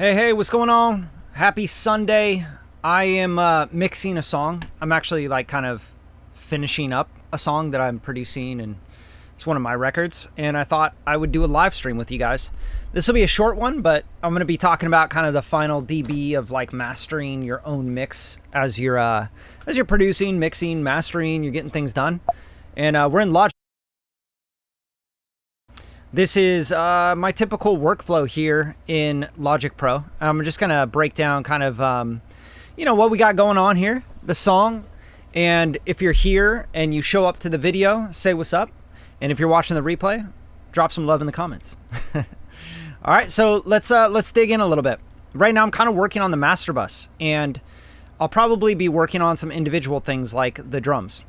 Hey, what's going on? Happy Sunday. I am mixing a song. I'm actually like kind of finishing up a song that I'm producing, and it's one of my records, and I thought I would do a live stream with you guys. This will be a short one, but I'm going to be talking about kind of the final dB of like mastering your own mix as you're producing, mixing, mastering, you're getting things done. And we're in Logic. This is my typical workflow here in Logic Pro. I'm just going to break down kind of, what we got going on here, the song. And if you're here and you show up to the video, say what's up. And if you're watching the replay, drop some love in the comments. All right, so let's dig in a little bit. Right now I'm kind of working on the master bus, and I'll probably be working on some individual things like the drums.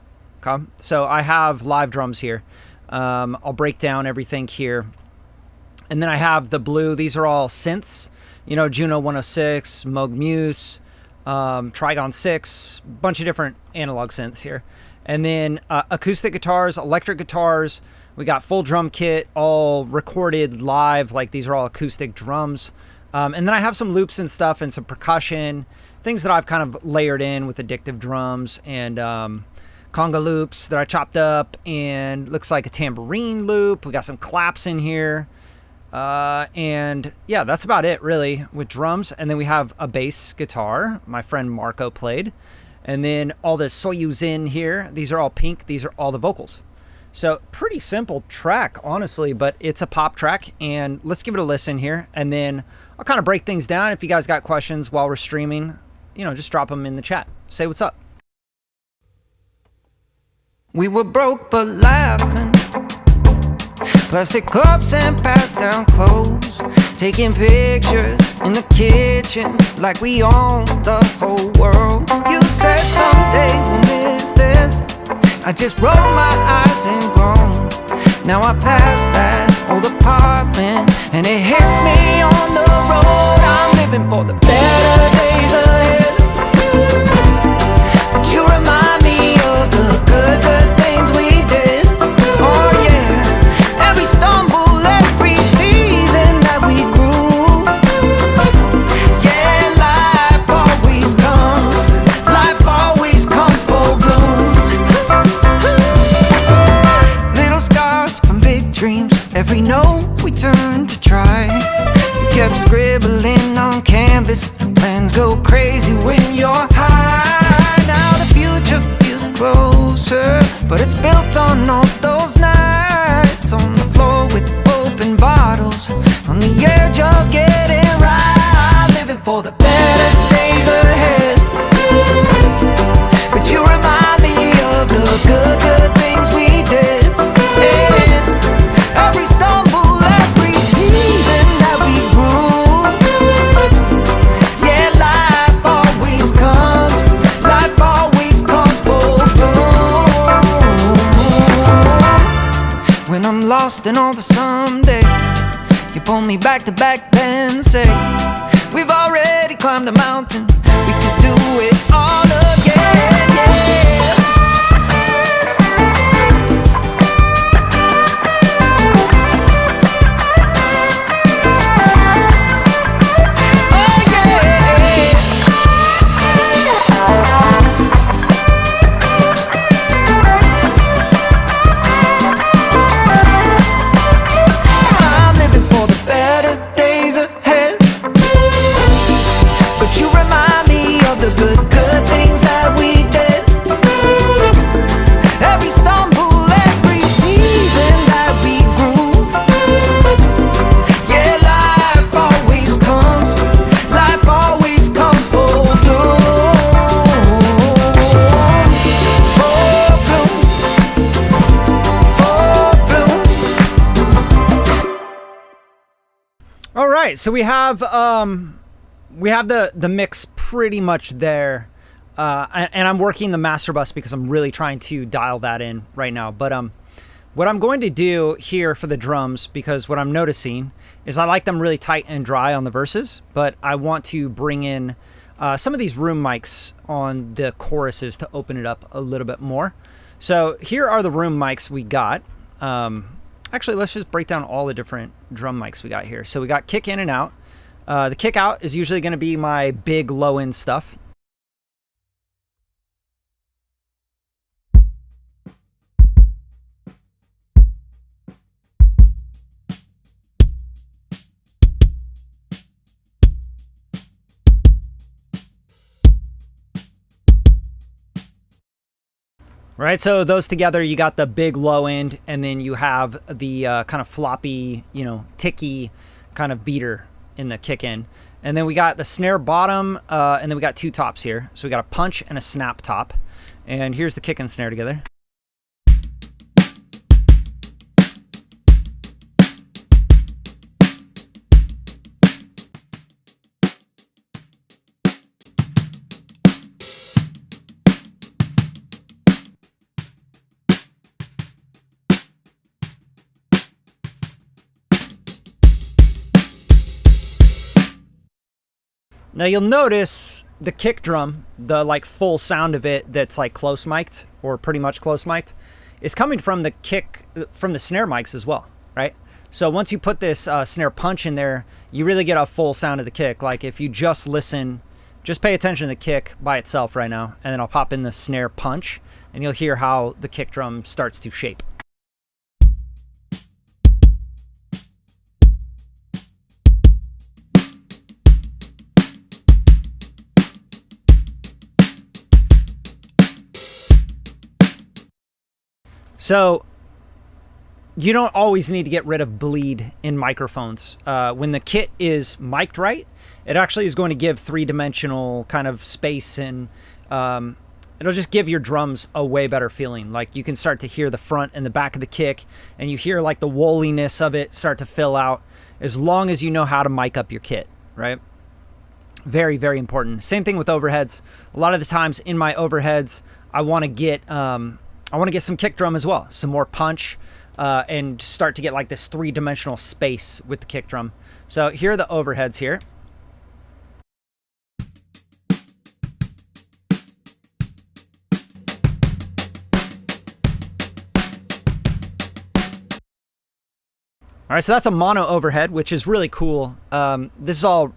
Okay, so I have live drums here. I'll break down everything here. And then I have the blue. These are all synths. Juno 106, Moog Muse, Trigon 6, bunch of different analog synths here. And then acoustic guitars, electric guitars. We got full drum kit, all recorded live. Like these are all acoustic drums. And then I have some loops and stuff and some percussion, things that I've kind of layered in with addictive drums and conga loops that I chopped up, and looks like a tambourine loop. We got some claps in here. And yeah, that's about it really with drums. And then we have a bass guitar my friend Marco played. And then all the Soyuz in here. These are all pink. These are all the vocals. So pretty simple track, honestly, but it's a pop track. And let's give it a listen here. And then I'll kind of break things down. If you guys got questions while we're streaming, just drop them in the chat. Say what's up. We were broke but laughing, plastic cups and passed down clothes, taking pictures in the kitchen like we own the whole world. You said someday we'll miss this. I just rolled my eyes and groaned. Now I pass that old apartment and it hits me on the road. I'm living for the better days ahead, but you remind me of the good things we did. Oh yeah, every stumble, every season that we grew. Yeah, life always comes full bloom. Little scars from big dreams, every note we turned to try. We kept scribbling on canvas, plans go crazy when you're high. Now the future feels closer, but it's built on all those nights on the floor with open bottles, on the edge of getting right. Living for the better days ahead, but you remind me of the good things we did. Yeah. Every stumble, every season that we grew. Yeah, life always comes full bloom. When I'm lost in all the someday, you pull me back to back then, say we've already climbed the mountain, we could do it all again. Yeah. Oh yeah. I'm living for the better days ahead, but you remind me of the good things that we did. Every stumble, every season that we grew. Yeah, life always comes full bloom. All right, so we have the mix pretty much there, and I'm working the master bus because I'm really trying to dial that in right now. But what I'm going to do here for the drums, because what I'm noticing is I like them really tight and dry on the verses, but I want to bring in some of these room mics on the choruses to open it up a little bit more. So here are the room mics we got. Actually, let's just break down all the different drum mics we got here. So we got kick in and out. The kick out is usually going to be my big low end stuff. Right, so those together, you got the big low end, and then you have the kind of floppy, you know, ticky kind of beater in the kick in. And then we got the snare bottom, and then we got two tops here. So we got a punch and a snap top. And here's the kick and snare together. Now you'll notice the kick drum, the like full sound of it that's like close mic'd or pretty much close mic'd, is coming from the snare mics as well, right? So once you put this snare punch in there, you really get a full sound of the kick. Like if you just listen, just pay attention to the kick by itself right now, and then I'll pop in the snare punch and you'll hear how the kick drum starts to shape. So you don't always need to get rid of bleed in microphones. When the kit is mic'd right, it actually is going to give three-dimensional kind of space, and it'll just give your drums a way better feeling. Like you can start to hear the front and the back of the kick, and you hear like the woolliness of it start to fill out, as long as you know how to mic up your kit, right? Very, very important. Same thing with overheads. A lot of the times in my overheads, I want to get some kick drum as well, some more punch, and start to get like this three-dimensional space with the kick drum. So here are the overheads here. All right, so that's a mono overhead, which is really cool. This is all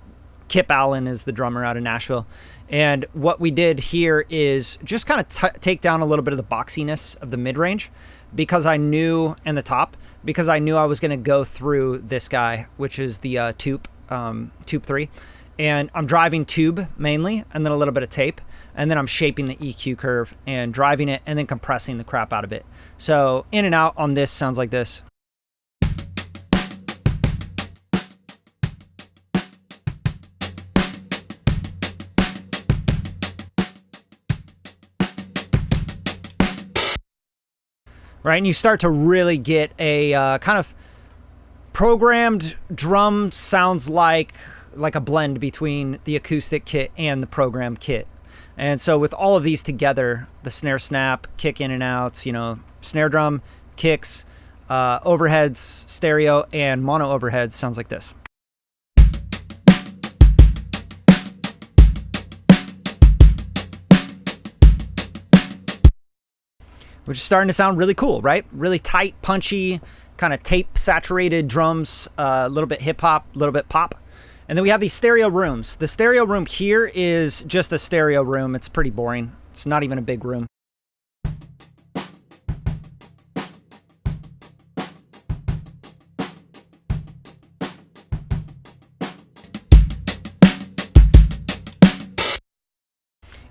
Kip Allen is the drummer out of Nashville. And what we did here is just kind of take down a little bit of the boxiness of the mid-range because I knew, and the top, because I knew I was going to go through this guy, which is the Tube 3. And I'm driving tube mainly, and then a little bit of tape. And then I'm shaping the EQ curve and driving it and then compressing the crap out of it. So in and out on this sounds like this. Right, and you start to really get a kind of programmed drum. Sounds like a blend between the acoustic kit and the programmed kit. And so with all of these together, the snare snap, kick in and outs, you know, snare drum, kicks, overheads, stereo, and mono overheads sounds like this. Which is starting to sound really cool, right? Really tight, punchy, kind of tape saturated drums, a little bit hip hop, a little bit pop. And then we have these stereo rooms. The stereo room here is just a stereo room. It's pretty boring. It's not even a big room.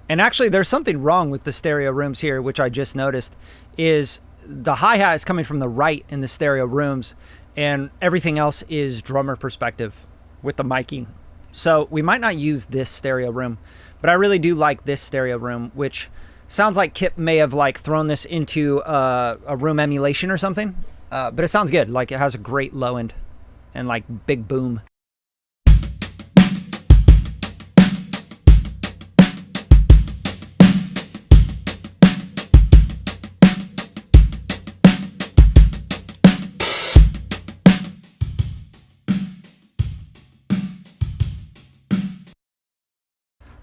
And actually, there's something wrong with the stereo rooms here, which I just noticed, is the hi-hat is coming from the right in the stereo rooms, and everything else is drummer perspective with the miking. So we might not use this stereo room, but I really do like this stereo room, which sounds like Kip may have like thrown this into a room emulation or something, but it sounds good. Like it has a great low end and like big boom.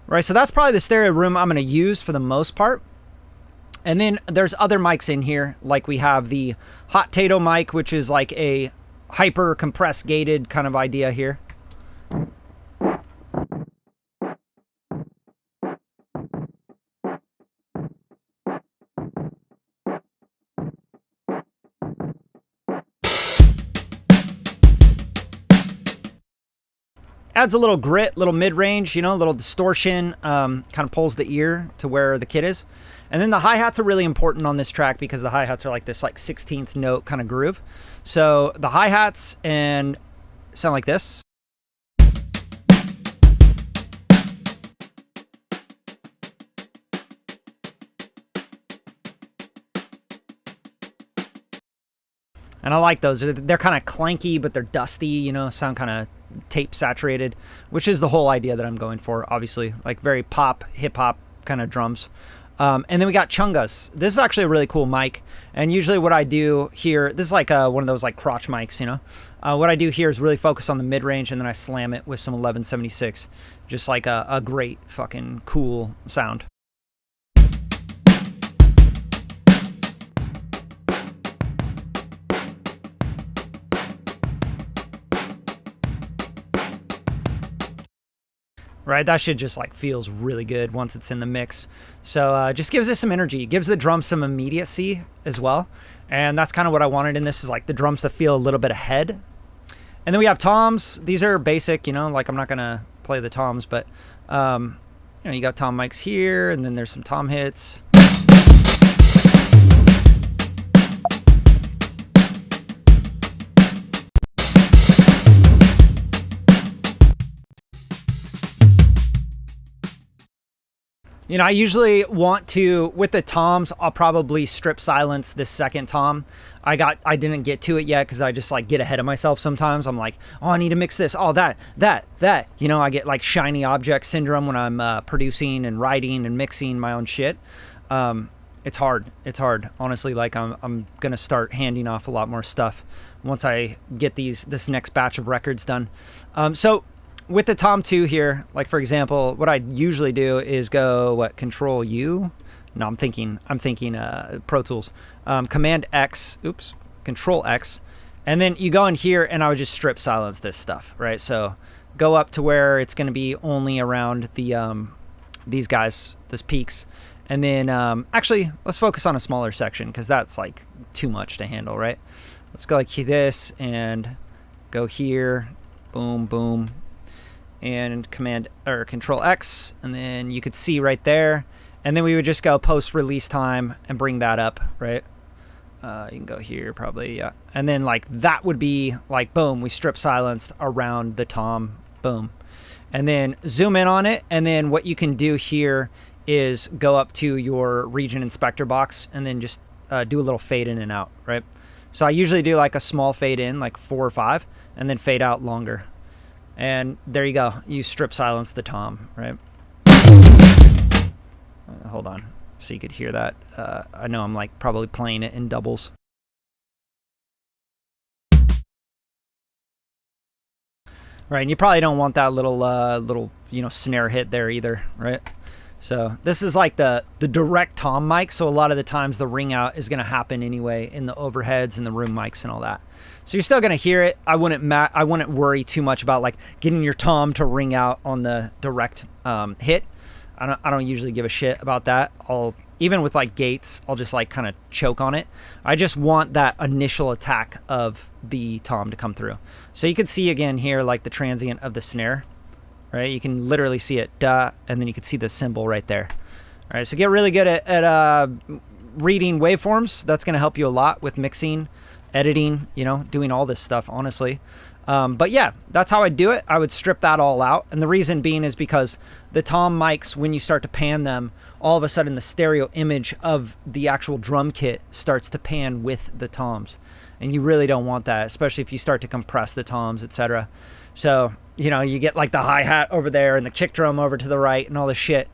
Right, so that's probably the stereo room I'm going to use for the most part. And then there's other mics in here, like we have the Hot Tato mic, which is like a hyper compressed gated kind of idea here. adds a little grit, little mid-range, you know, a little distortion, kind of pulls the ear to where the kit is. And then the hi-hats are really important on this track because the hi-hats are like this like 16th note kind of groove. So the hi-hats and sound like this. And I like those. They're kind of clanky, but they're dusty, you know, sound kind of tape saturated, which is the whole idea that I'm going for, obviously. Like very pop, hip hop kind of drums. And then we got chungas. This is actually a really cool mic. And usually what I do here, this is like one of those like crotch mics, you know. What I do here is really focus on the mid-range and then I slam it with some 1176. Just like a great fucking cool sound. Right, that shit just like feels really good once it's in the mix. So just gives it some energy, gives the drums some immediacy as well. And that's kind of what I wanted in this, is like the drums to feel a little bit ahead. And then we have toms. These are basic, you know, like I'm not gonna play the toms, but you know, you got tom mics here, and then there's some tom hits. You know, I usually want to, with the toms, I'll probably strip silence this second tom. I didn't get to it yet because I just like get ahead of myself sometimes. I'm like, oh, I need to mix this. Oh, that. You know, I get like shiny object syndrome when I'm producing and writing and mixing my own shit. It's hard. It's hard. Honestly, like I'm going to start handing off a lot more stuff once I get this next batch of records done. So with the Tom 2 here, like for example, what I usually do is go Control U. No, I'm thinking Pro Tools. Command X, Control X, and then you go in here and I would just strip silence this stuff, right? So go up to where it's going to be only around the these guys, this peaks, and then actually let's focus on a smaller section because that's like too much to handle, right? Let's go like this and go here, boom, boom. And Control X, and then you could see right there, and then we would just go post release time and bring that up, right? You can go here probably, yeah, and then like that would be like boom, we strip silenced around the tom, boom, and then zoom in on it, and then what you can do here is go up to your region inspector box and then just do a little fade in and out, right? So I usually do like a small fade in, like 4 or 5, and then fade out longer. And there you go. You strip silence the tom, right? Hold on, so you could hear that. I know I'm like probably playing it in doubles. Right, and you probably don't want that little you know, snare hit there either, right? So this is like the direct tom mic, so a lot of the times the ring out is going to happen anyway in the overheads and the room mics and all that. So you're still going to hear it. I wouldn't worry too much about like getting your tom to ring out on the direct hit. I don't usually give a shit about that. Even with like gates, I'll just like kind of choke on it. I just want that initial attack of the tom to come through. So you can see again here like the transient of the snare, right? You can literally see it, and then you can see the cymbal right there. All right, so get really good at reading waveforms. That's going to help you a lot with mixing, editing, you know, doing all this stuff, honestly. But yeah, that's how I do it. I would strip that all out. And the reason being is because the tom mics, when you start to pan them, all of a sudden the stereo image of the actual drum kit starts to pan with the toms. And you really don't want that, especially if you start to compress the toms, etc. So, you know, you get like the hi-hat over there and the kick drum over to the right and all this shit.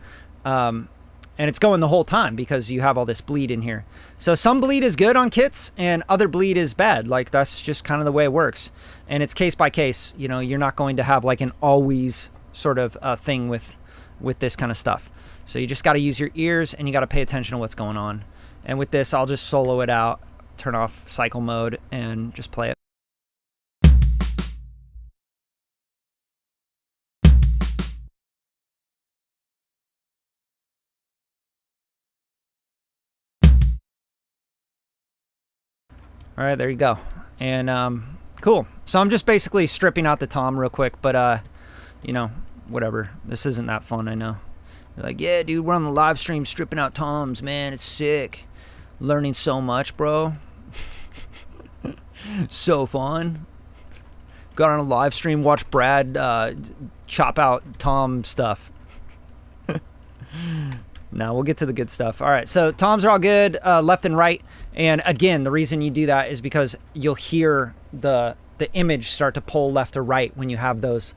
And it's going the whole time because you have all this bleed in here. So some bleed is good on kits and other bleed is bad. Like that's just kind of the way it works. And it's case by case. You know, you're not going to have like an always sort of thing with this kind of stuff. So you just got to use your ears and you got to pay attention to what's going on. And with this, I'll just solo it out, turn off cycle mode and just play it. All right, there you go. And cool. So I'm just basically stripping out the tom real quick, but you know, whatever. This isn't that fun, I know. You're like, yeah, dude, we're on the live stream stripping out toms, man. It's sick. Learning so much, bro. So fun. Got on a live stream, watched Brad chop out tom stuff. Now we'll get to the good stuff. All right, so toms are all good, left and right. And again, the reason you do that is because you'll hear the image start to pull left or right when you have those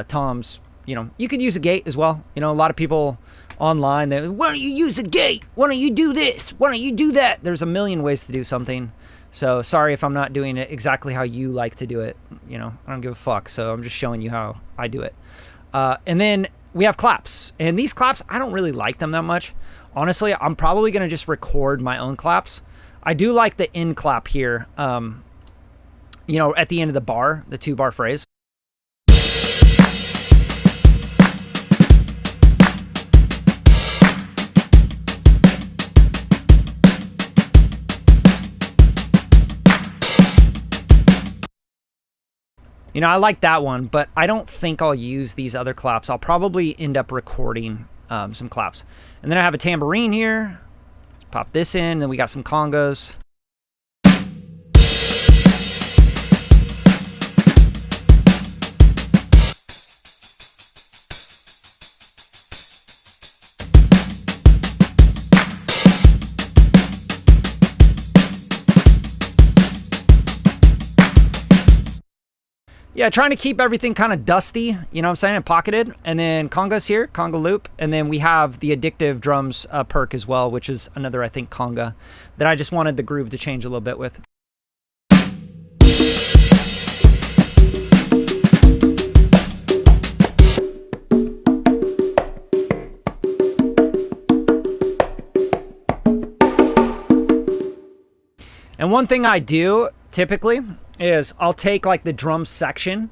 toms. You know, you could use a gate as well. You know, a lot of people online, they, why don't you use a gate? Why don't you do this? Why don't you do that? There's a million ways to do something. So sorry if I'm not doing it exactly how you like to do it. You know, I don't give a fuck. So I'm just showing you how I do it. And then we have claps. And these claps, I don't really like them that much. Honestly, I'm probably going to just record my own claps. I do like the in clap here, you know, at the end of the bar, the 2-bar phrase. You know, I like that one, but I don't think I'll use these other claps. I'll probably end up recording some claps. And then I have a tambourine here. Let's pop this in. Then we got some congos. Yeah, trying to keep everything kind of dusty, you know what I'm saying, and pocketed. And then congos here, conga loop. And then we have the addictive drums perk as well, which is another, I think, conga that I just wanted the groove to change a little bit with. And one thing I do typically is I'll take like the drum section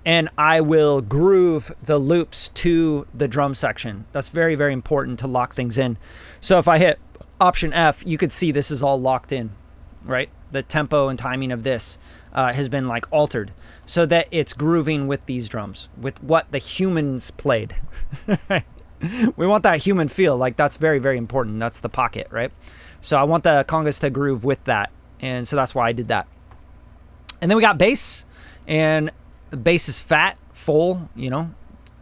and I will groove the loops to the drum section. That's very, very important to lock things in. So if I hit Option F, you could see this is all locked in, right? The tempo and timing of this has been like altered so that it's grooving with these drums, with what the humans played. We want that human feel. Like that's very, very important. That's the pocket, right? So I want the congas to groove with that. And so that's why I did that. And then we got bass, and the bass is fat, full, you know,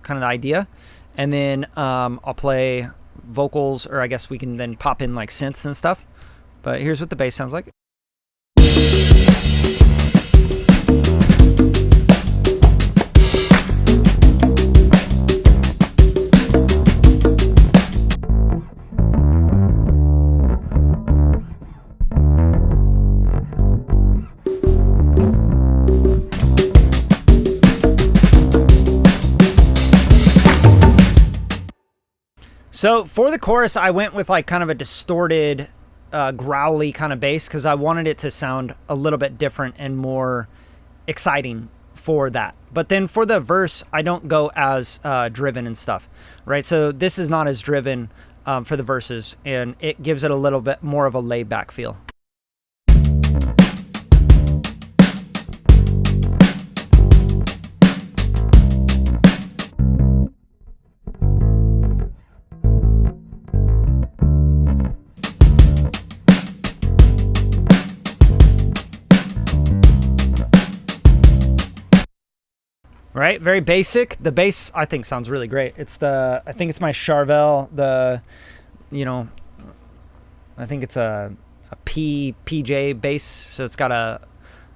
kind of the idea. And then I'll play vocals, or I guess we can then pop in like synths and stuff. But here's what the bass sounds like. So for the chorus, I went with like kind of a distorted, growly kind of bass because I wanted it to sound a little bit different and more exciting for that. But then for the verse, I don't go as driven and stuff, right? So this is not as driven for the verses, and it gives it a little bit more of a laid back feel. Right, very basic. The bass I think sounds really great. It's I think it's my Charvel, you know, I think it's a PJ bass. So it's got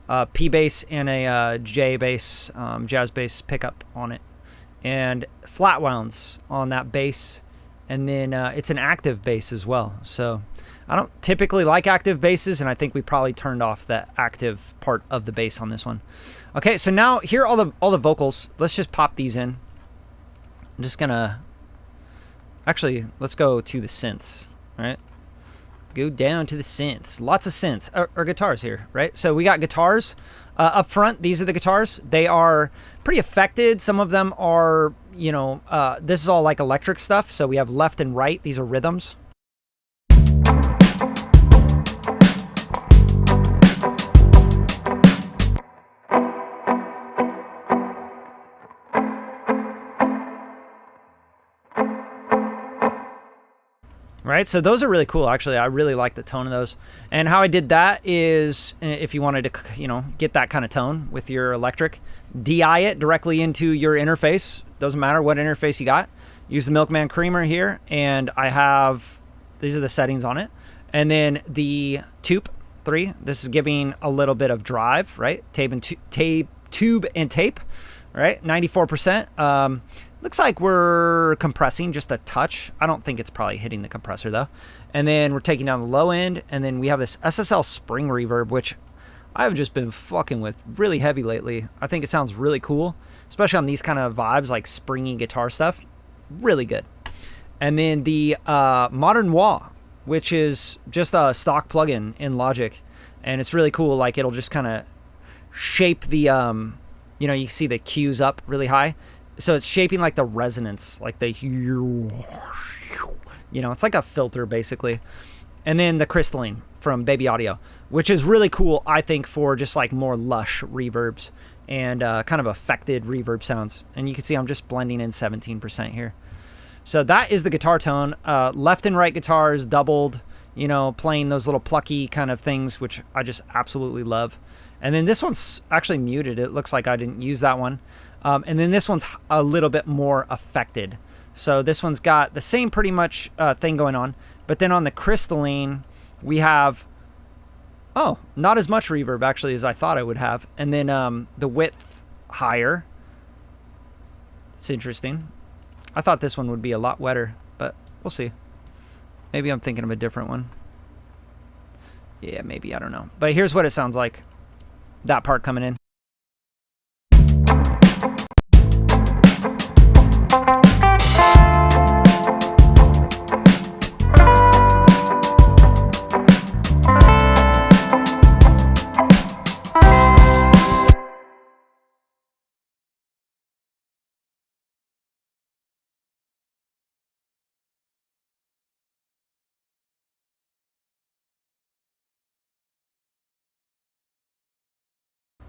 a P bass and a J bass, jazz bass pickup on it, and flat wounds on that bass, and then it's an active bass as well. So I don't typically like active basses, and I think we probably turned off the active part of the bass on this one. Okay, so now here are all the vocals. Let's just pop these in. I'm just gonna actually let's go to the synths, right? Go down to the synths. Lots of synths or guitars here, right? So we got guitars up front. These are the guitars. They are pretty affected. Some of them are, you know, this is all like electric stuff. So we have left and right. These are rhythms. Right, so those are really cool. Actually, I really like the tone of those. And how I did that is, if you wanted to, you know, get that kind of tone with your electric, DI it directly into your interface. Doesn't matter what interface you got. Use the Milkman Creamer here, and I have, these are the settings on it. And then the Tube 3, this is giving a little bit of drive, right? Tube and tape, right? 94%. Looks like we're compressing just a touch. I don't think it's probably hitting the compressor though. And then we're taking down the low end, and then we have this SSL spring reverb, which I've just been fucking with really heavy lately. I think it sounds really cool, especially on these kind of vibes, like springy guitar stuff. Really good. And then the Modern Wah, which is just a stock plugin in Logic, and it's really cool. Like it'll just kind of shape the, you know, you see the Q's up really high. So it's shaping like the resonance, like the, you know, it's like a filter basically. And then the crystalline from Baby Audio, which is really cool, I think, for just like more lush reverbs and kind of affected reverb sounds. And you can see I'm just blending in 17% here. So that is the guitar tone. Left and right guitars doubled, you know, playing those little plucky kind of things, which I just absolutely love. And then this one's actually muted. It looks like I didn't use that one. And then this one's a little bit more affected. So this one's got the same pretty much thing going on. But then on the crystalline, we have, oh, not as much reverb actually as I thought I would have. And then the width higher. It's interesting. I thought this one would be a lot wetter, but we'll see. Maybe I'm thinking of a different one. Yeah, maybe, I don't know. But here's what it sounds like. That part coming in.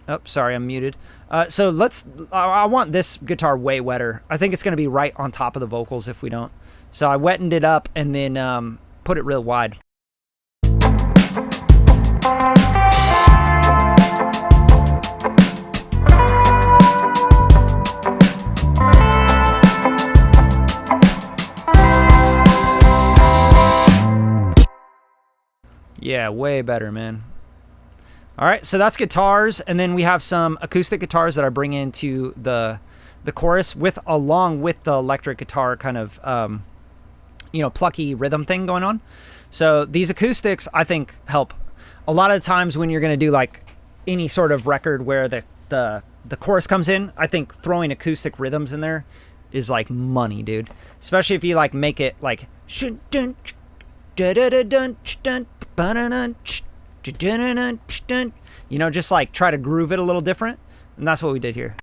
Oh, sorry, I'm muted. So I want this guitar way wetter. I think it's going to be right on top of the vocals if we don't. So I wetted it up and then put it real wide. Yeah, way better, man. All right, so that's guitars, and then we have some acoustic guitars that I bring into the chorus along with the electric guitar kind of you know, plucky rhythm thing going on. So these acoustics I think help a lot of the times when you're going to do like any sort of record where the chorus comes in. I think throwing acoustic rhythms in there is like money, dude. Especially if you like make it like you know, just like try to groove it a little different. And that's what we did here.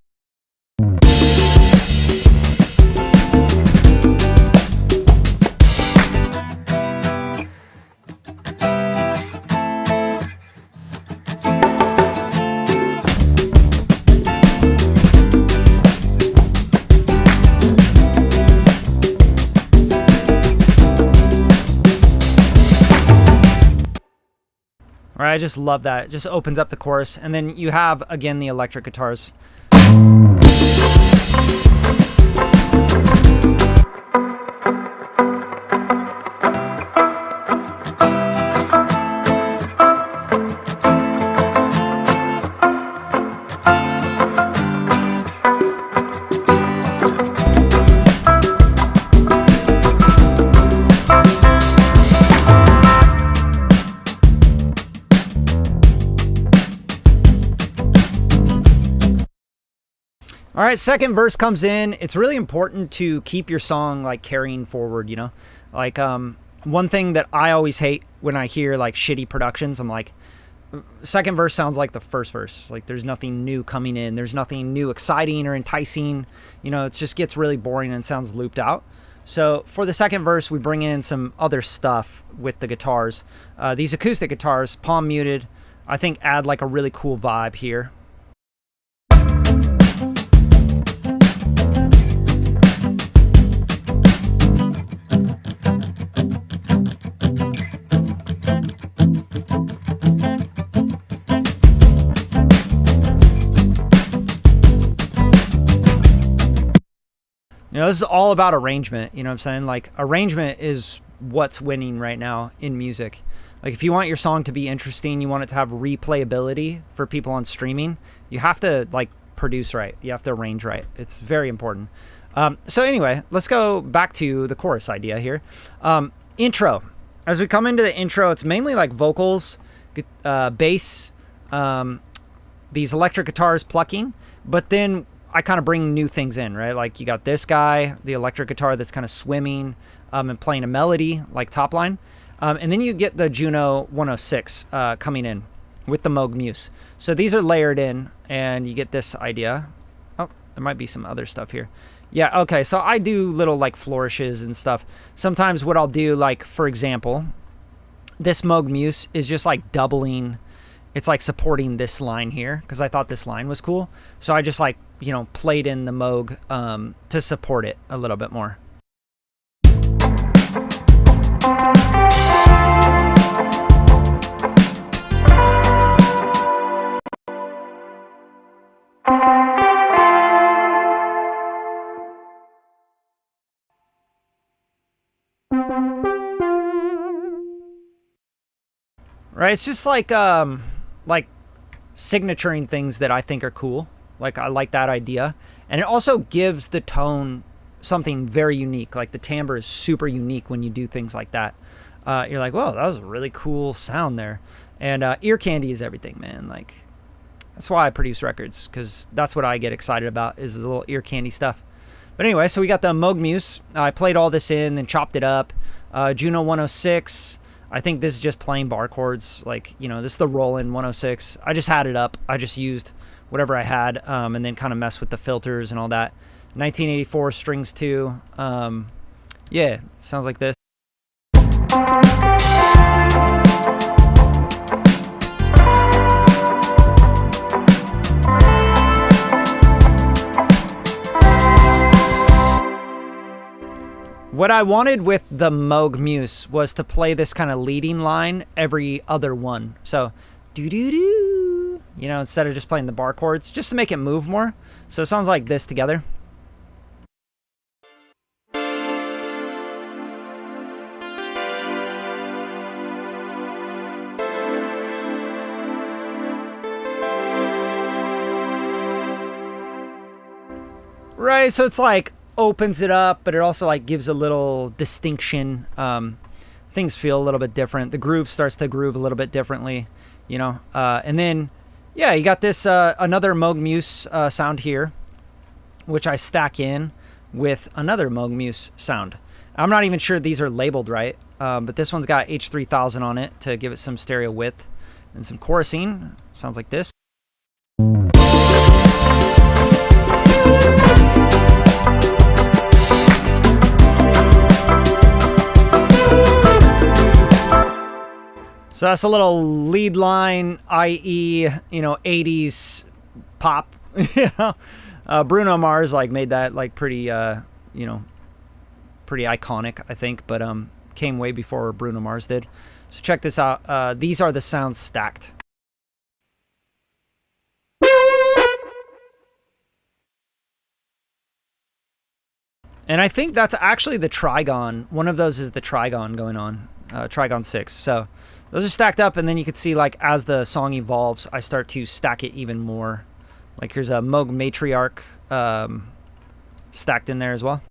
All right, I just love that. It just opens up the chorus. And then you have, again, the electric guitars. All right, second verse comes in. It's really important to keep your song like carrying forward, you know? Like one thing that I always hate when I hear like shitty productions, I'm like, second verse sounds like the first verse. Like there's nothing new coming in. There's nothing new exciting or enticing. You know, it just gets really boring and sounds looped out. So for the second verse, we bring in some other stuff with the guitars. These acoustic guitars, palm muted, I think add like a really cool vibe here. You know, this is all about arrangement. You know what I'm saying? Like, arrangement is what's winning right now in music. Like, if you want your song to be interesting, you want it to have replayability for people on streaming, you have to, like, produce right. You have to arrange right. It's very important. So anyway, let's go back to the chorus idea here. Intro. As we come into the intro, it's mainly like vocals, bass, these electric guitars plucking, but then I kind of bring new things in, right? Like you got this guy, the electric guitar that's kind of swimming and playing a melody like top line. And then you get the Juno 106 coming in with the Moog Muse. So these are layered in and you get this idea. Oh, there might be some other stuff here. Yeah, okay, so I do little like flourishes and stuff. Sometimes what I'll do, like for example, this Moog Muse is just like doubling. It's like supporting this line here because I thought this line was cool. So I just like, you know, played in the Moog to support it a little bit more. Right, it's just like signaturing things that I think are cool. Like I like that idea, and it also gives the tone something very unique. Like the timbre is super unique when you do things like that. You're like, whoa, that was a really cool sound there. And ear candy is everything, man. Like that's why I produce records, because that's what I get excited about is the little ear candy stuff. But anyway, so we got the Moog Muse. I played all this in and chopped it up. Juno 106. I think this is just plain bar chords. Like, you know, this is the Roland 106. I just had it up. I just used whatever I had and then kind of messed with the filters and all that. 1984 strings 2. Yeah, sounds like this. What I wanted with the Moog Muse was to play this kind of leading line every other one. So, do-do-do, you know, instead of just playing the bar chords, just to make it move more. So it sounds like this together. Right, so it's like opens it up, but it also like gives a little distinction. Things feel a little bit different. The groove starts to groove a little bit differently, you know. And then, yeah, you got this another Moog Muse sound here, which I stack in with another Moog Muse sound. I'm not even sure these are labeled right, but this one's got H3000 on it to give it some stereo width and some chorusing. Sounds like this. So that's a little lead line, i.e., you know, 80s pop. You know, Bruno Mars like made that like pretty, you know, pretty iconic, I think, but came way before Bruno Mars did. So check this out. These are the sounds stacked. And I think that's actually the trigon. One of those is the trigon going on, trigon 6. So those are stacked up, and then you can see like as the song evolves, I start to stack it even more. Like here's a Moog Matriarch stacked in there as well.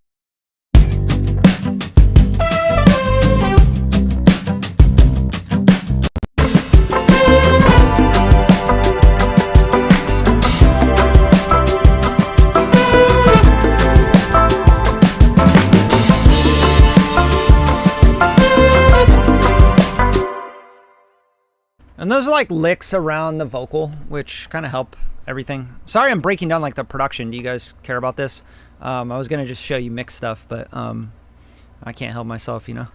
And those are like licks around the vocal, which kind of help everything. Sorry I'm breaking down like the production. Do you guys care about this? I was going to just show you mix stuff, but I can't help myself, you know.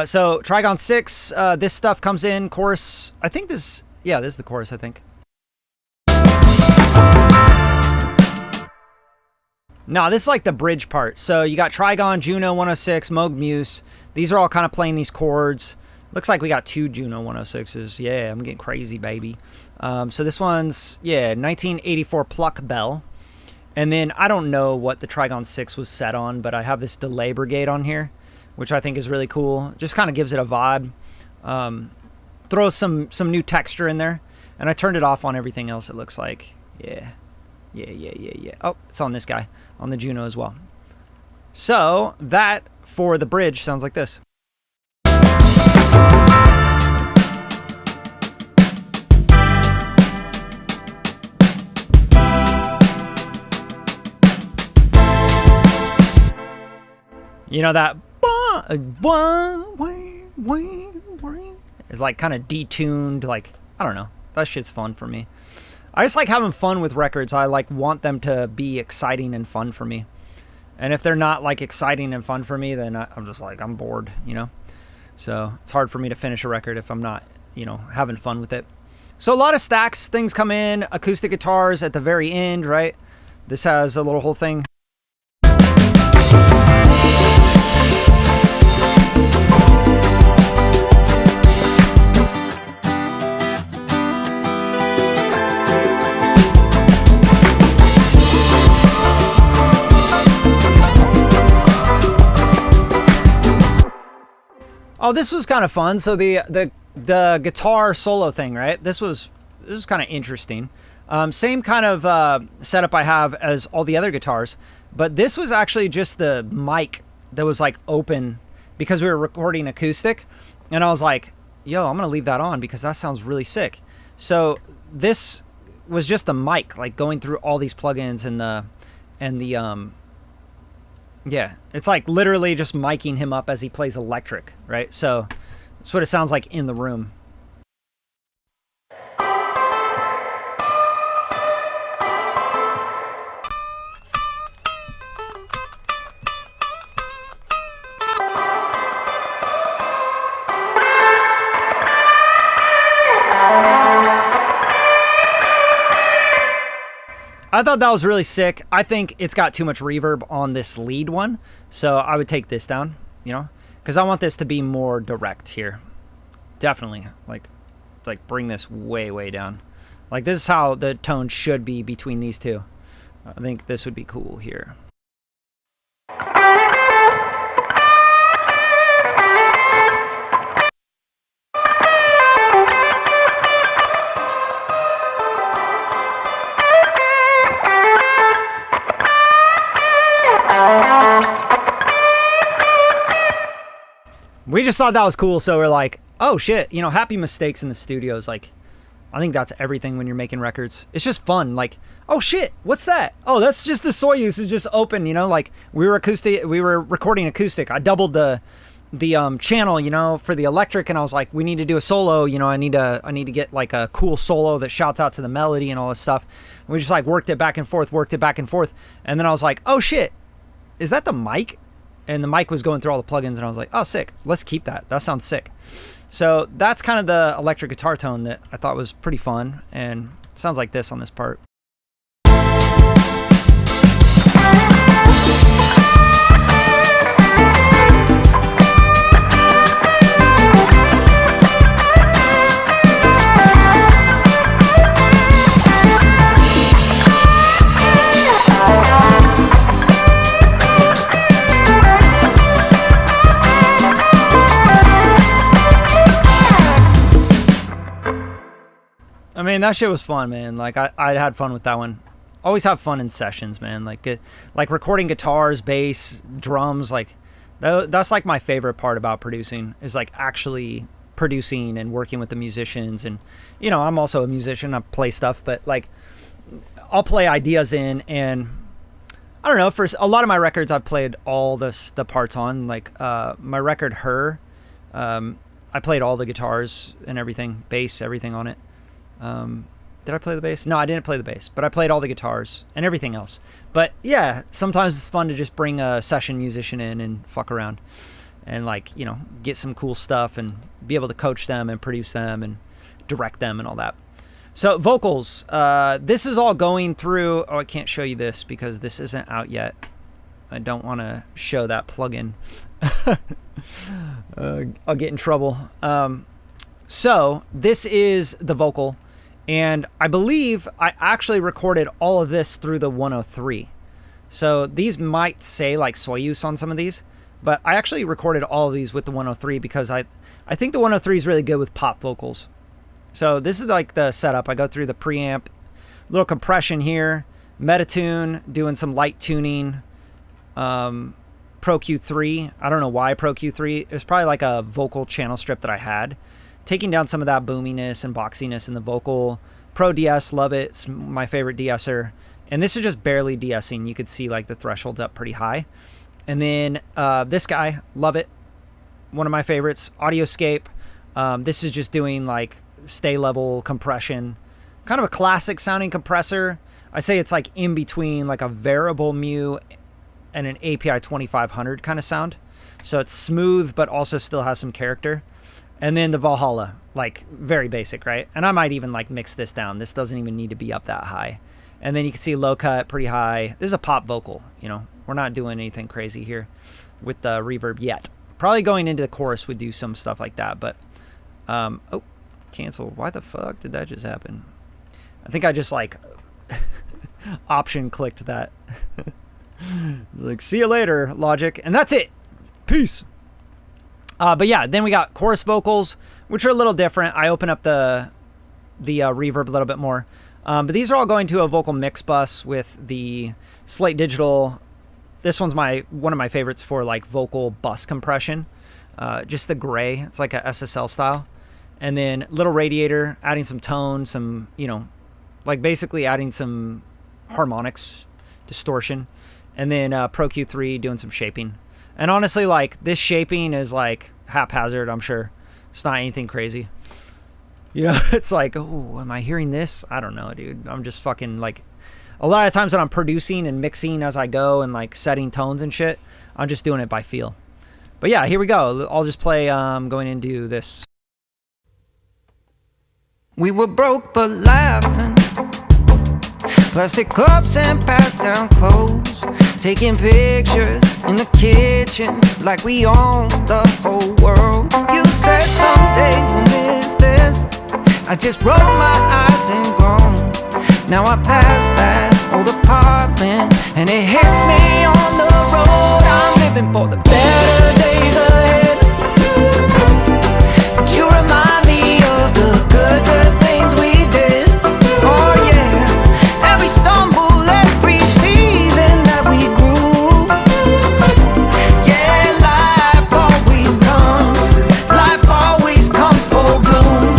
So Trigon 6, this stuff comes in, chorus. I think this, yeah, this is the chorus, I think. No, this is like the bridge part. So you got Trigon, Juno 106, Moog Muse. These are all kind of playing these chords. Looks like we got 2 Juno 106s. Yeah, I'm getting crazy, baby. So this one's, yeah, 1984 Pluck Bell. And then I don't know what the Trigon 6 was set on, but I have this delay brigade on here, which I think is really cool. Just kind of gives it a vibe. Throws some new texture in there. And I turned it off on everything else, it looks like. Yeah. Oh, it's on this guy, on the Juno as well. So that for the bridge sounds like this. You know that it's like kind of detuned, like, I don't know. That shit's fun for me. I just like having fun with records. I like want them to be exciting and fun for me. And if they're not like exciting and fun for me, then I'm just like, I'm bored, you know? So it's hard for me to finish a record if I'm not, you know, having fun with it. So a lot of stacks, things come in, acoustic guitars at the very end, right? This has a little whole thing. Oh, this was kind of fun. So the guitar solo thing, right? This was kind of interesting. Same kind of setup I have as all the other guitars, but this was actually just the mic that was like open because we were recording acoustic, and I was like, yo, I'm gonna leave that on because that sounds really sick. So this was just the mic, like going through all these plugins and the yeah, it's like literally just miking him up as he plays electric, right? So that's what it sounds like in the room. I thought that was really sick. I think it's got too much reverb on this lead one, so I would take this down, you know, because I want this to be more direct here. Definitely, like bring this way down. Like this is how the tone should be between these two. I think this would be cool here. We just thought that was cool, so we're like, oh shit, you know, happy mistakes in the studios. Like, I think that's everything when you're making records. It's just fun. Like, oh shit, what's that? Oh, that's just the Soyuz is just open, you know, like we were recording acoustic. I doubled the channel, you know, for the electric, and I was like, we need to do a solo, you know, I need to get like a cool solo that shouts out to the melody and all this stuff. And we just like worked it back and forth, and then I was like, oh shit, is that the mic? And the mic was going through all the plugins, and I was like, oh, sick. Let's keep that. That sounds sick. So that's kind of the electric guitar tone that I thought was pretty fun, and it sounds like this on this part. I mean, that shit was fun, man. Like, I had fun with that one. Always have fun in sessions, man. Like recording guitars, bass, drums. Like, that's like my favorite part about producing is like actually producing and working with the musicians. And, you know, I'm also a musician. I play stuff, but like, I'll play ideas in, and I don't know. For a lot of my records, I've played all the parts on. Like, my record, Her, I played all the guitars and everything, bass, everything on it. Did I play the bass? No, I didn't play the bass, but I played all the guitars and everything else. But yeah, sometimes it's fun to just bring a session musician in and fuck around and, like, you know, get some cool stuff and be able to coach them and produce them and direct them and all that. So vocals, this is all going through. Oh, I can't show you this because this isn't out yet. I don't want to show that plugin. I'll get in trouble. So this is the vocal, And I believe I actually recorded all of this through the 103. So these might say like Soyuz on some of these, but I actually recorded all of these with the 103 because I think the 103 is really good with pop vocals. So this is like the setup. I go through the preamp, little compression here, Metatune, doing some light tuning, Pro Q3. I don't know why Pro Q3. It was probably like a vocal channel strip that I had. Taking down some of that boominess and boxiness in the vocal. Pro DS, love it. It's my favorite de-esser. And this is just barely de-essing. You could see like the threshold's up pretty high. And then this guy, love it. One of my favorites, Audioscape. This is just doing like stay level compression. Kind of a classic sounding compressor. I say it's like in between like a variable mu and an API 2500 kind of sound. So it's smooth, but also still has some character. And then the Valhalla, like very basic, right? And I might even like mix this down. This doesn't even need to be up that high. And then you can see low cut, pretty high. This is a pop vocal, you know. We're not doing anything crazy here with the reverb yet. Probably going into the chorus would do some stuff like that, but oh, cancel. Why the fuck did that just happen? I think I just like option clicked that. Like, see you later, Logic. And that's it. Peace. But yeah, then we got chorus vocals, which are a little different. I open up the reverb a little bit more. But these are all going to a vocal mix bus with the Slate Digital. This one's one of my favorites for like vocal bus compression. Just the gray. It's like a SSL style. And then little radiator, adding some tone, some, you know, like basically adding some harmonics, distortion. And then Pro Q3 doing some shaping. And honestly, like, this shaping is, like, haphazard, I'm sure. It's not anything crazy. You know, it's like, oh, am I hearing this? I don't know, dude. I'm just fucking, like, a lot of times when I'm producing and mixing as I go and, like, setting tones and shit, I'm just doing it by feel. But, yeah, here we go. I'll just play going into this. We were broke but laughing. Plastic cups and passed down clothes. Taking pictures in the kitchen like we own the whole world. You said someday we'll miss this. I just rolled my eyes and groaned. Now I passed that old apartment and it hits me on the road. I'm living for the better days ahead. But you remind me of the good, good things we did. Oh yeah, every stumble, every season that we grew. Yeah, life always comes full bloom.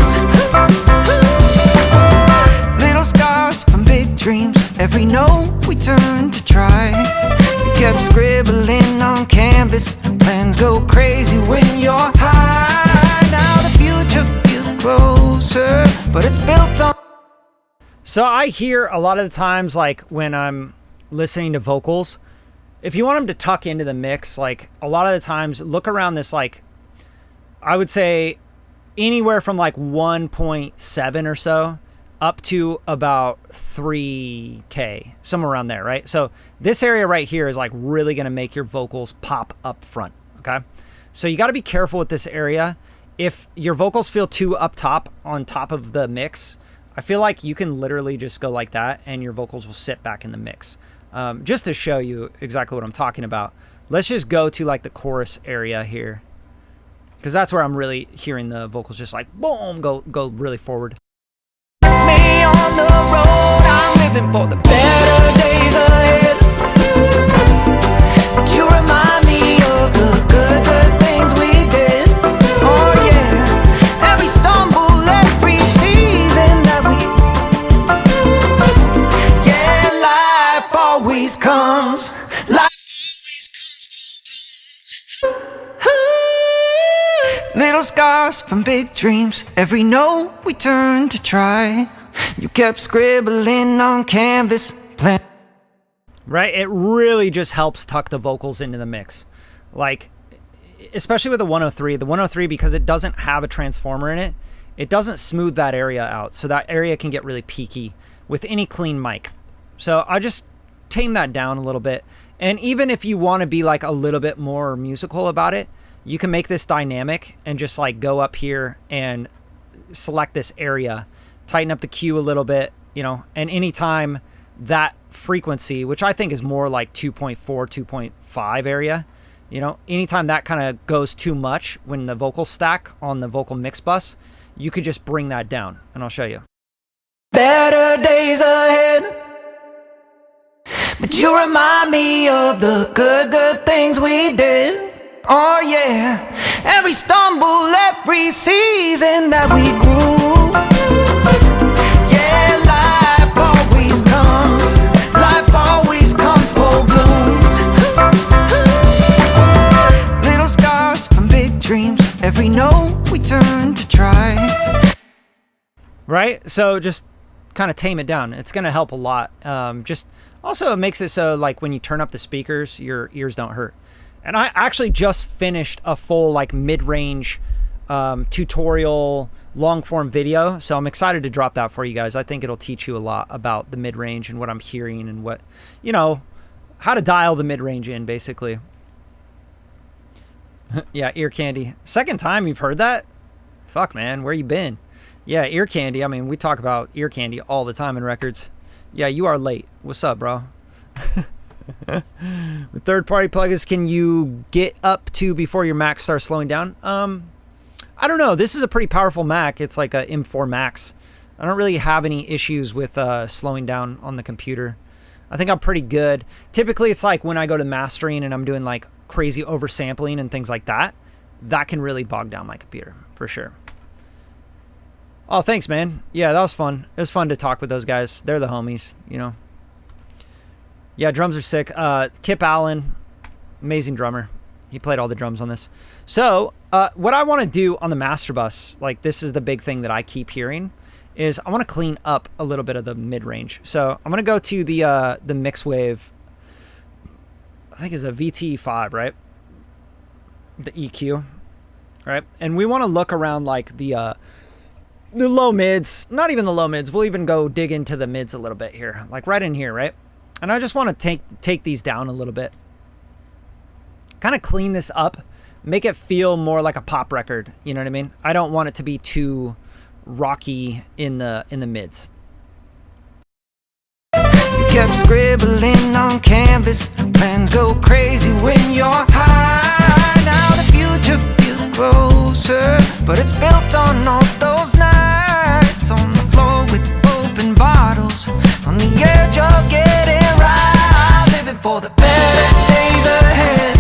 Little scars from big dreams, every note we turned to try. You kept scribbling on canvas, plans go crazy when you're high. Now the future feels closer, but it's built on. So I hear a lot of the times, like when I'm listening to vocals, if you want them to tuck into the mix, like a lot of the times, look around this, like I would say anywhere from like 1.7 or so up to about 3K, somewhere around there, right? So this area right here is like really going to make your vocals pop up front, okay? So you got to be careful with this area. If your vocals feel too up top on top of the mix, I feel like you can literally just go like that and your vocals will sit back in the mix. Just to show you exactly what I'm talking about, let's just go to like the chorus area here, because that's where I'm really hearing the vocals just like boom, go really forward. It's me on the road, I'm living for the better days ahead. But you remind me of the good, good things we did. Oh yeah, every stumble, every season that we. Yeah, life always comes. Little scars from big dreams, every note we turned to try. You kept scribbling on canvas, plan. Right, it really just helps tuck the vocals into the mix. Like, especially with the 103. The 103, because it doesn't have a transformer in it, it doesn't smooth that area out. So that area can get really peaky with any clean mic. So I just tame that down a little bit. And even if you want to be like a little bit more musical about it, you can make this dynamic and just like go up here and select this area tighten up the Q a little bit, you know, and anytime that frequency, which I think is more like 2.4, 2.5 area, you know, anytime that kind of goes too much when the vocals stack on the vocal mix bus, you could just bring that down, and I'll show you. Better days ahead, but you remind me of the good things we did. Oh yeah, every stumble, every season that we grew. Yeah, life always comes full bloom. Little scars from big dreams, every note we turn to try. Right? So just kind of tame it down. It's going to help a lot. Just also it makes it so like when you turn up the speakers, your ears don't hurt. And I actually just finished a full like mid-range tutorial long form video. So I'm excited to drop that for you guys. I think it'll teach you a lot about the mid-range and what I'm hearing and what, you know, how to dial the mid-range in basically. Yeah, ear candy. Second time you've heard that? Fuck, man, where you been? Yeah, ear candy. I mean, we talk about ear candy all the time in records. Yeah, you are late. What's up, bro? With third-party plugins, can you get up to before your Mac starts slowing down? I don't know. This is a pretty powerful Mac. It's like a M4 Max. I don't really have any issues with slowing down on the computer. I think I'm pretty good. Typically, it's like when I go to mastering and I'm doing like crazy oversampling and things like that, that can really bog down my computer for sure. Oh, thanks, man. Yeah, that was fun. It was fun to talk with those guys. They're the homies, you know. Yeah, drums are sick. Kip Allen, amazing drummer. He played all the drums on this. So what I want to do on the master bus, like this is the big thing that I keep hearing, is I want to clean up a little bit of the mid-range. So I'm going to go to the mix wave. I think it's the VT5, right? The EQ, right? And we want to look around like the low mids, not even the low mids. We'll even go dig into the mids a little bit here, like right in here, right? And I just want to take these down a little bit. Kind of clean this up, make it feel more like a pop record, you know what I mean? I don't want it to be too rocky in the mids. You kept scribbling on canvas, plans go crazy when you're high. Now the future feels closer, but it's built on all those nights on the floor with open bottles, on the edge of getting right, living for the better days ahead.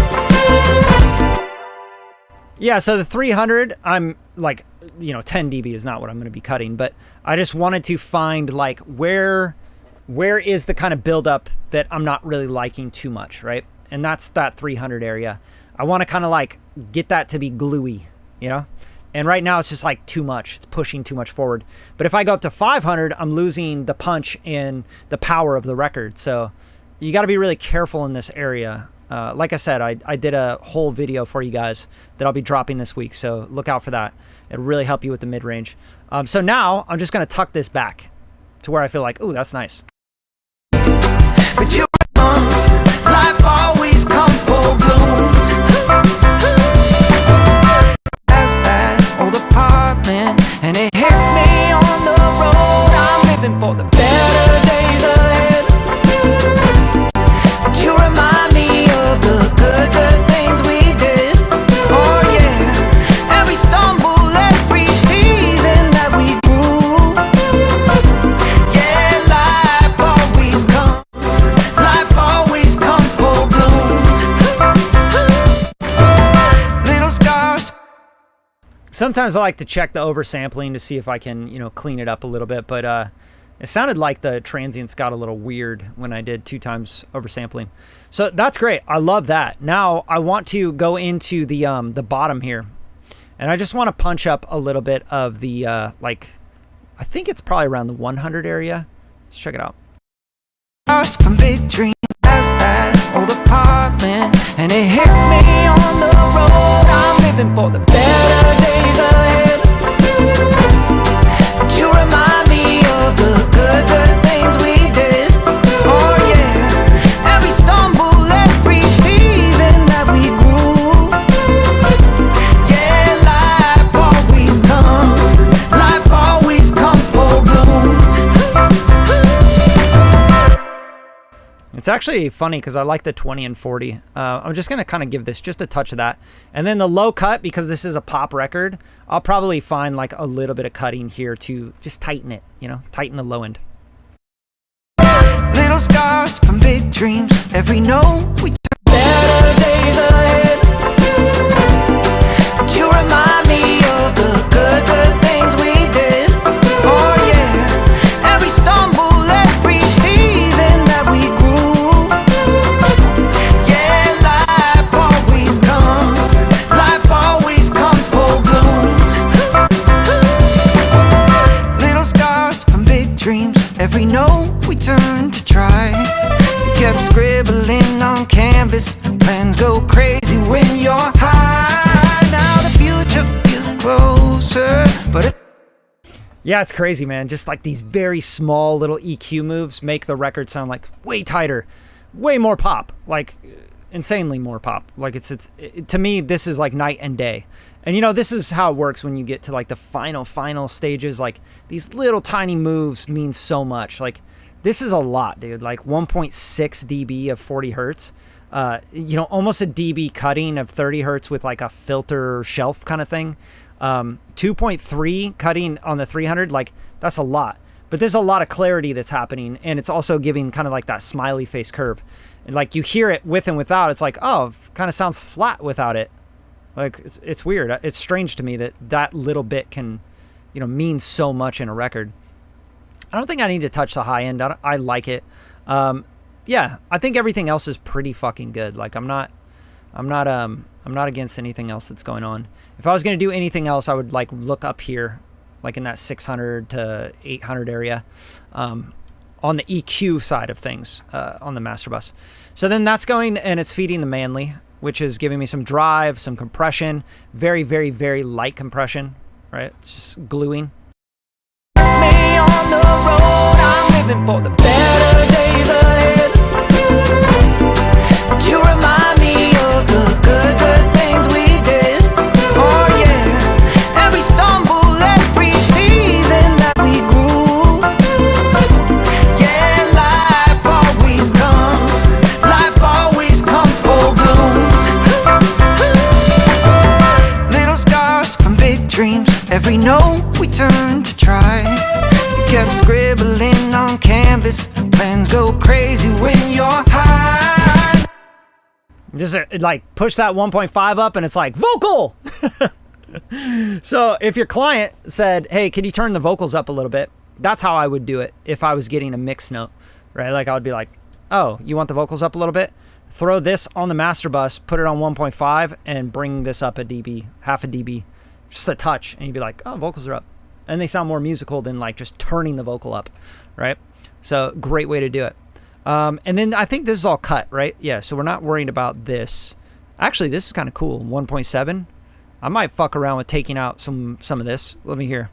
Yeah, so the 300, I'm like, you know, 10 dB is not what I'm going to be cutting, but I just wanted to find like where is the kind of buildup that I'm not really liking too much, right? And that's that 300 area. I want to kind of like get that to be gluey, you know? And right now it's just like too much. It's pushing too much forward. But if I go up to 500, I'm losing the punch and the power of the record. So you got to be really careful in this area. Like I said, I did a whole video for you guys that I'll be dropping this week, so look out for that. It'll really help you with the mid-range. So now I'm just going to tuck this back to where I feel like, ooh, that's nice. But you life always comes full bloom. As that old apartment, and it hits me on the road. I'm living for the better days ahead. But you remind me of the good things we did. Oh yeah, every stumble, every season that we grew. Yeah, life always comes full bloom. Little scars. Sometimes I like to check the oversampling to see if I can, you know, clean it up a little bit, but it sounded like the transients got a little weird when I did 2 times oversampling. So that's great. I love that. Now I want to go into the bottom here, and I just want to punch up a little bit of the like, I think it's probably around the 100 area. Let's check it out. Us from big dreams, as that old apartment, and it hits me on the road. I'm living for the better days ahead. But you remind me of the good things we did. Oh yeah, every stumble, every season that we grew. Yeah, life always comes full bloom. actually funny because I like the 20 and 40. I'm just going to kind of give this just a touch of that. And then the low cut, because this is a pop record, I'll probably find like a little bit of cutting here to just tighten it, you know, tighten the low end. Little scars from big dreams. Every note we turn better days ahead. But you remind me of the good, good things we did. Oh yeah, every stumble, every season that we grew. Yeah, life always comes full bloom. Little scars from big dreams. Every note we turned to try. You kept scribbling on canvas. Plans go crazy when you're high. Now the future feels closer, but it... Yeah, it's crazy, man. Just like these very small little EQ moves make the record sound like way tighter, way more pop, like insanely more pop. Like to me, this is like night and day. And you know, this is how it works when you get to like the final stages. Like these little tiny moves mean so much. Like this is a lot, dude. Like 1.6 dB of 40 hertz. You know, almost a dB cutting of 30 hertz with like a filter shelf kind of thing. 2.3 cutting on the 300, like that's a lot. But there's a lot of clarity that's happening, and it's also giving kind of like that smiley face curve. And like you hear it with and without, it's like, oh, kind of sounds flat without it. Like it's weird. It's strange to me that that little bit can, you know, mean so much in a record. I don't think I need to touch the high end. I like it. Yeah, I think everything else is pretty fucking good. Like I'm not against anything else that's going on. If I was going to do anything else, I would like look up here, like in that 600 to 800 area, on the EQ side of things, on the master bus. So then that's going, and it's feeding the manly, which is giving me some drive, some compression, very, very, very light compression, right? It's just gluing. It's me on the road, I'm living for the better days ahead. But you remind me of the good, good things we did. Oh yeah, every stumble, every season that we grew. Yeah, life always comes full bloom. Little scars from big dreams. Every note we turned to try. You kept scribbling on canvas. Plans go crazy when you're high. Just like push that 1.5 up and it's like vocal. So if your client said, hey, can you turn the vocals up a little bit? That's how I would do it if I was getting a mix note, right? Like I would be like, oh, you want the vocals up a little bit? Throw this on the master bus, put it on 1.5 and bring this up a dB, half a dB, just a touch. And you'd be like, oh, vocals are up. And they sound more musical than like just turning the vocal up, right? So great way to do it. And then I think this is all cut, right? Yeah, so we're not worried about this. Actually, this is kind of cool. 1.7. I might fuck around with taking out some of this. Let me hear.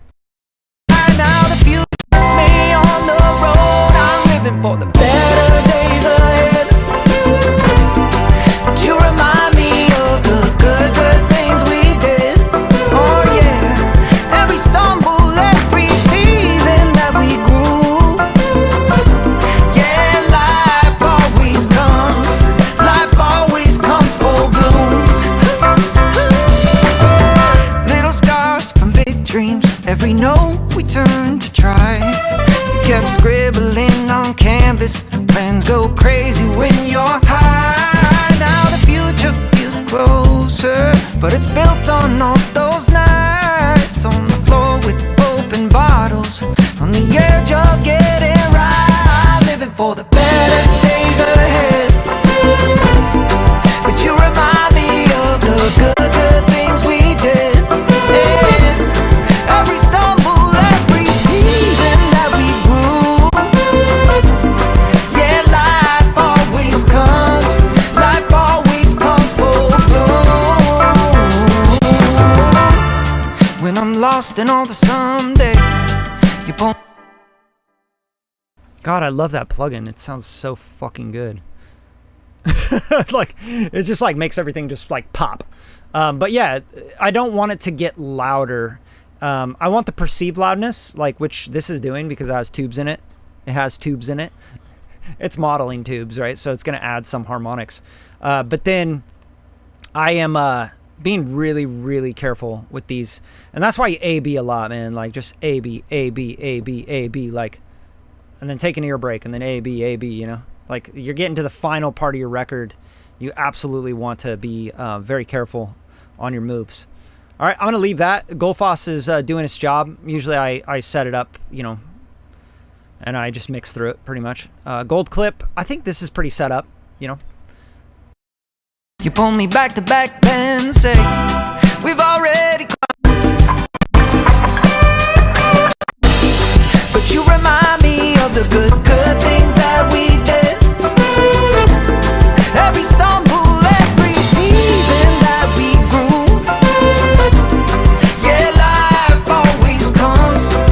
Now the future's me on the road. I'm living for the better days ahead. But you remind me of the good, good things we did. Oh yeah, every stumble, every season that we grew. Yeah, life always comes full bloom. Little scars from big dreams. Every note we turned to try. You kept scribbling on canvas. Plans go crazy when you're high. Now the future feels closer, but it's built on all those nights on the floor with open bottles, on the edge of getting right. Living for the better days ahead. But you remind me of the good, good things we did. Yeah. Every stumble, every season that we grew. Yeah, life always comes full bloom. When I'm lost in all the someday, you won't. God, I love that plugin. It sounds so fucking good. Like it just like makes everything just like pop. But yeah, I don't want it to get louder. I want the perceived loudness, like which this is doing because it has tubes in it. It has tubes in it. it's modeling tubes, right? So it's going to add some harmonics. But then I am being really, really careful with these. And that's why you A-B a lot, man. Like just A-B, A-B, A-B, A-B, like, and then take an ear break and then A-B, A-B, you know? Like you're getting to the final part of your record. You absolutely want to be very careful on your moves. All right, I'm going to leave that. Goldfoss is doing its job. Usually I set it up, you know, and I just mix through it pretty much. Gold clip, I think this is pretty set up, you know. You pull me back to back, then say we've already but you remind me of the good things that we did. Every stumble, every season that we grew. Yeah, life always comes full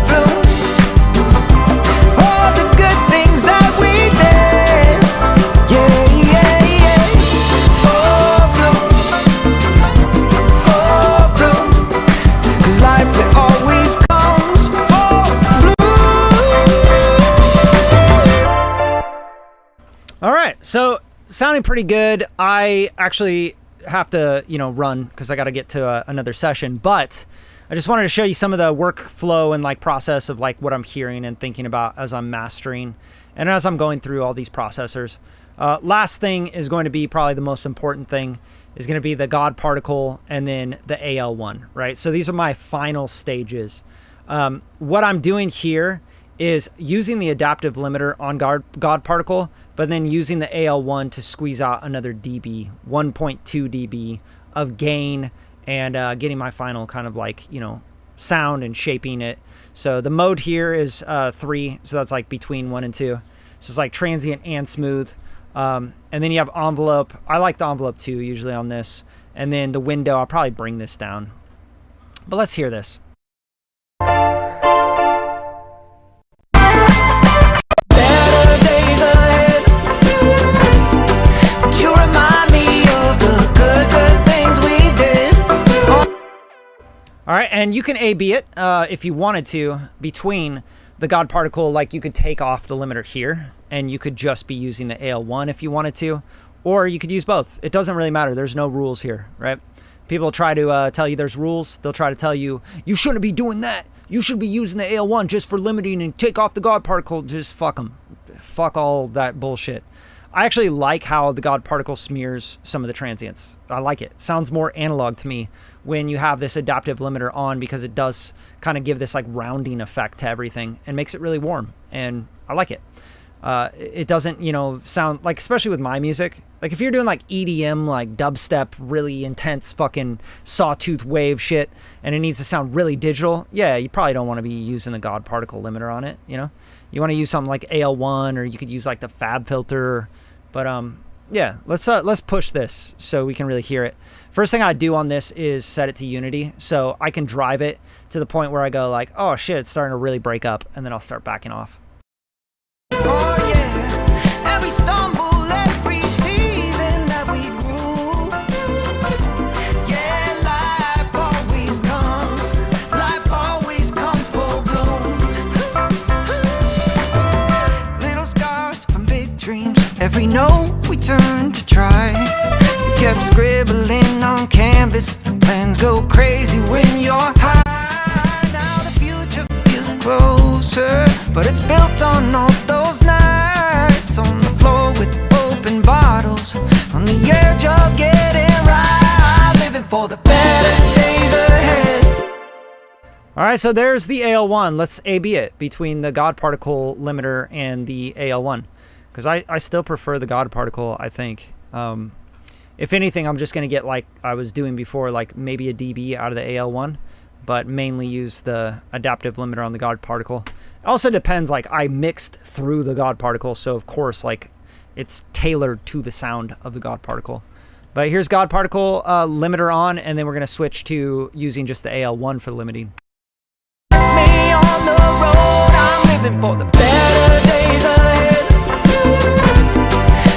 bloom. All the good things that we did. Yeah, full bloom. 'Cause life, it always comes full bloom. All right, so sounding pretty good. I actually have to, you know, run because I got to get to another session, but I just wanted to show you some of the workflow and like process of like what I'm hearing and thinking about as I'm mastering and as I'm going through all these processors. Last thing is going to be probably the most important thing is going to be the God particle and then the AL1, right? So these are my final stages. What I'm doing here is using the adaptive limiter on God particle, but then using the AL1 to squeeze out another dB, 1.2 dB of gain and getting my final kind of like, you know, sound and shaping it. So the mode here is 3, so that's like between 1 and 2. So it's like transient and smooth. And then you have envelope. I like the envelope too, usually on this. And then the window, I'll probably bring this down. But let's hear this. All right, and you can A-B it if you wanted to between the God particle. Like you could take off the limiter here and you could just be using the AL1 if you wanted to, or you could use both. It doesn't really matter. There's no rules here, right? People try to tell you there's rules. They'll try to tell you, you shouldn't be doing that. You should be using the AL1 just for limiting and take off the God particle. Just fuck them. Fuck all that bullshit. I actually like how the God particle smears some of the transients. I like it. Sounds more analog to me when you have this adaptive limiter on, because it does kind of give this like rounding effect to everything and makes it really warm. And I like it. It doesn't, you know, sound like, especially with my music, like if you're doing like EDM, like dubstep, really intense fucking sawtooth wave shit, and it needs to sound really digital, yeah, you probably don't want to be using the God particle limiter on it, you know? You want to use something like AL1, or you could use like the Fab filter. But yeah, let's push this so we can really hear it. First thing I do on this is set it to unity, so I can drive it to the point where I go like, oh shit, it's starting to really break up, and then I'll start backing off. Oh yeah, every stumble, every season that we grew. Yeah, life always comes full bloom. Little scars from big dreams, every note we turned to try. You kept scribbling on canvas, plans go crazy when you're high. Now the future feels closer, but it's built on all those nights on the floor with open bottles, on the edge of getting right, living for the better days ahead. All right, so there's the AL1. Let's A-B it between the God particle limiter and the AL1, because I still prefer the God particle, I think. If anything, I'm just going to get, like I was doing before, like maybe a dB out of the AL1, but mainly use the adaptive limiter on the God particle. It also depends, like I mixed through the God particle, so of course, like it's tailored to the sound of the God particle. But here's God particle limiter on, and then we're going to switch to using just the AL1 for limiting. It's me on the road, I'm living for the better days ahead.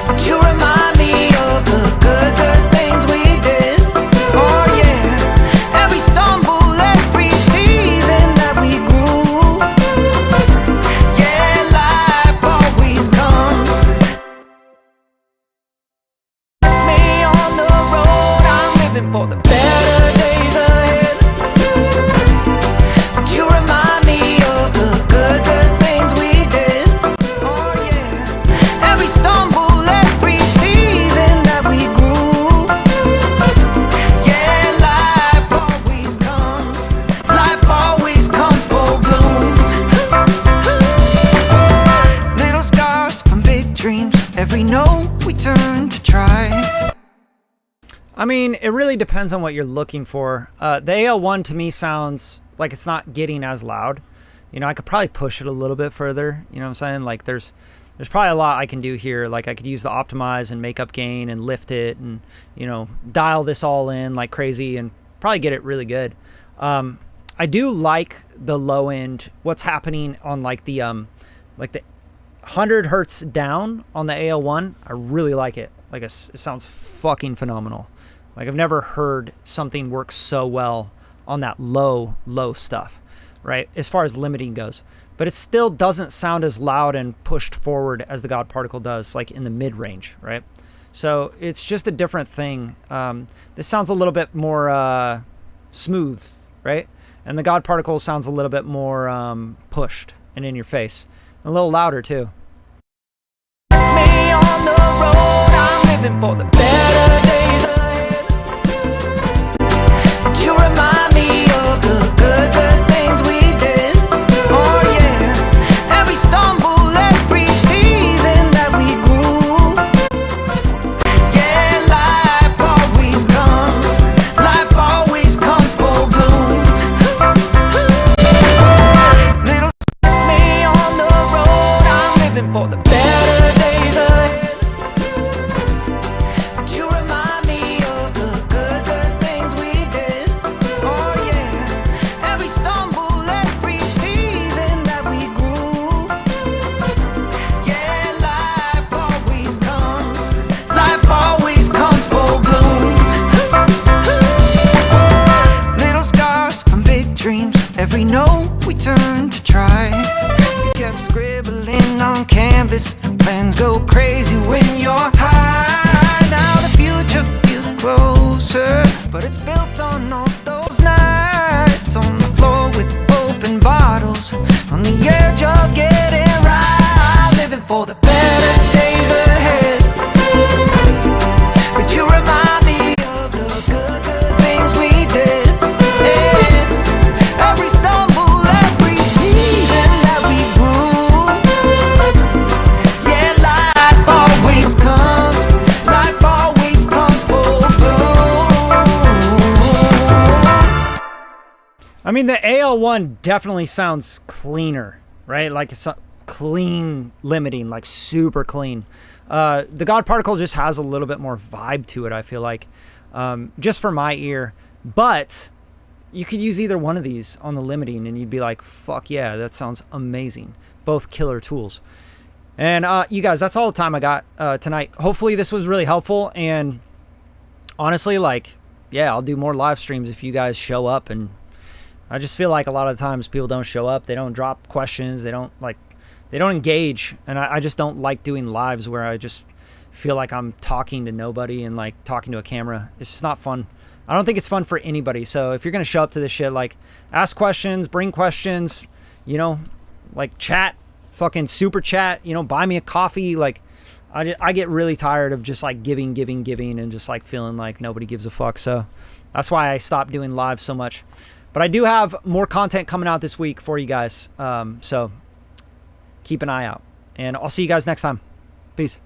But you remind me of the good things we did. Oh I mean, it really depends on what you're looking for. The AL1 to me sounds like it's not getting as loud. You know, I could probably push it a little bit further. You know what I'm saying? Like there's probably a lot I can do here. Like I could use the optimize and make up gain and lift it and, you know, dial this all in like crazy and probably get it really good. I do like the low end, what's happening on like the 100 hertz down on the AL1. I really like it. Like it sounds fucking phenomenal. Like I've never heard something work so well on that low stuff, right? As far as limiting goes. But it still doesn't sound as loud and pushed forward as the God Particle does, like in the mid-range, right? So it's just a different thing. This sounds a little bit more smooth, right? And the God Particle sounds a little bit more pushed and in your face. A little louder too. It's me on the road, I'm living for the better days ahead. But you remind me of the good things we did. Oh yeah, every stumble, every season that we grew. Yeah, life always comes full bloom. Little it's me on the road, I'm living for the better days ahead. But you remind me of the good things we did. Oh yeah, every stumble, every season that we grew. Yeah, life always comes full bloom. Little scars from big dreams, every note we turned to try. You kept scribbling on canvas, plans go crazy when you're high. Now the future feels closer, but it's built on all those nights on the floor with open bottles, on the edge of getting right, living for the better days ahead. But you remind me of the good things we did. Yeah. Every stumble, every season that we grew. Yeah, life always comes full bloom. I mean, the AL1 definitely sounds cleaner, right? Like it's clean limiting, like super clean. The God Particle just has a little bit more vibe to it, I feel like, just for my ear. But you could use either one of these on the limiting and you'd be like, fuck yeah, that sounds amazing. Both killer tools. And you guys, that's all the time I got tonight. Hopefully this was really helpful. And honestly, like, yeah, I'll do more live streams if you guys show up. And I just feel like a lot of times people don't show up. They don't drop questions. They don't engage. And I just don't like doing lives where I just feel like I'm talking to nobody and like talking to a camera. It's just not fun. I don't think it's fun for anybody. So if you're going to show up to this shit, like ask questions, bring questions, you know, like chat, fucking super chat, you know, buy me a coffee. Like I get really tired of just like giving and just like feeling like nobody gives a fuck. So that's why I stopped doing live so much. But I do have more content coming out this week for you guys. So keep an eye out. And I'll see you guys next time. Peace.